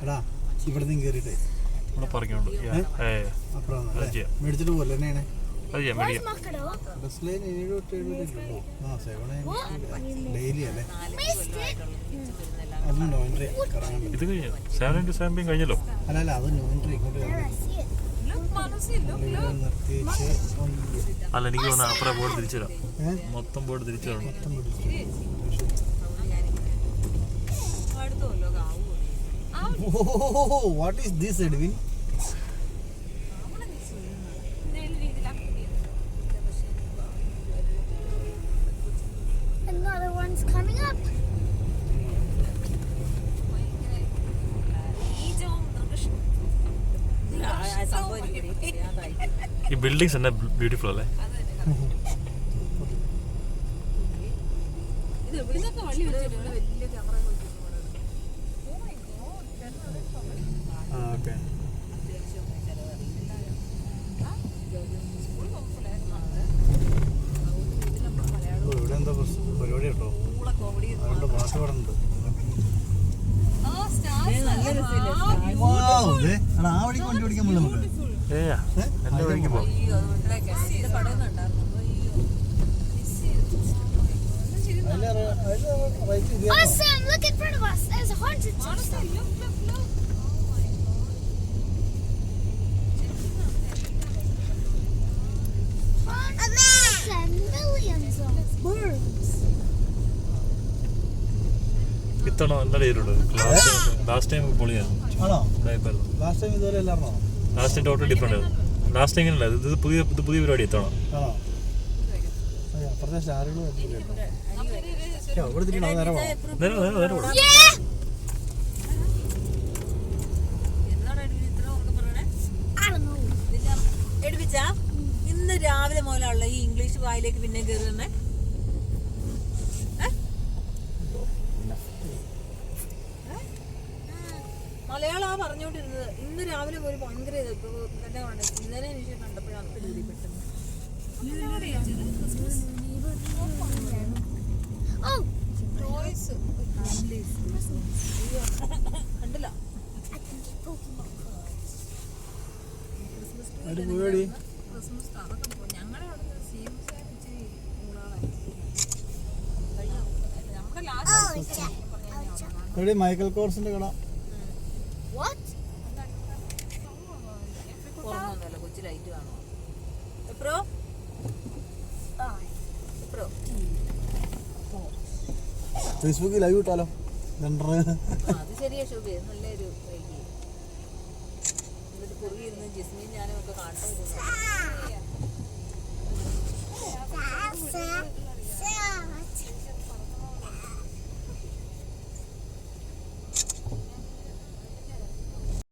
എടാ ഇവിടെ നിന്ന് കേറിട്ടെ മേടിച്ചിട്ട് പോലെ തന്നെയാണ്. ഡെയിലി അല്ലേ? അത് നോയിൻട്രി ഇത് കഴിഞ്ഞു. 7x7 കഴിഞ്ഞല്ലോ. അല്ല അത് നോയിൻട്രി ഇങ്ങോട്ട് നിർത്തിച്ച്. അല്ല എനിക്ക് തോന്നുന്നു അപ്പുറം ബോർഡ് തിരിച്ചു തരാം. മൊത്തം ബോർഡ് തിരിച്ചു തരണം. What is this, Edwin? Another one's coming up. ഈ ബിൽഡിങ്സ് തന്നെ ബ്യൂട്ടിഫുൾ അല്ലേ? ഇവിടെ എന്താ പരിപാടി കേട്ടോ? അതുകൊണ്ട് പാട്ട് പാടുന്നുണ്ട്. ആ വഴിക്ക് വണ്ടി ഓടിക്കാൻ പറ്റില്ല നമുക്ക്. എന്റെ വഴിക്ക് പോകും. Sam, look in front of us. There's a haunted monster. And millions of birds. ഇത്തവണ നല്ല ഡേറ്റുണ്ട്. ലാസ്റ്റ് ടൈം പൊളിയായിരുന്നു. ലാസ്റ്റ് ടൈം ഇതുപോലെ എല്ലാവരണോ? ലാസ്റ്റ് ടൈം ടോട്ടൽ ഡിഫറെന്റ് ആയിരുന്നു. ലാസ്റ്റ് ടൈം ഇങ്ങനെയല്ല, ഇത് പുതിയ പരിപാടി ഇത്തവണ. അപ്പുറത്തെ സ്റ്റാറുകൾ ഇവിടെ തിരിക്കണോ? നേരെ പോകണം. ഇന്ന് രാവിലെ മുതലുള്ള ഈ ഇംഗ്ലീഷ് വായിലേക്ക് പിന്നെ കയറുന്നേ. മലയാളമാ പറഞ്ഞോണ്ടിരുന്നത്. ഇന്ന് രാവിലെ ഒരു ഭയങ്കര ഇന്നലെ എനിക്ക് കണ്ടപ്പോഴാണ് പെട്ടെന്ന്. കണ്ടില്ല ക്രിസ്മസ് അതൊക്കെ ഞങ്ങളുടെ അവിടെ മൈക്കൽ കോഴ്സിന്റെ കട. കൊച്ചു ലൈറ്റ് കാണുമോ? ഫേസ്ബുക്കിൽ ലൈവ് ഇട്ടാലോ? അത് ശരിയാ ശോഭ, നല്ലൊരു ഐഡിയ. എന്നിട്ട് കുറുകി ഇരുന്ന് ജിസ്മിയും ഞാനും ഒക്കെ കാണുന്നു.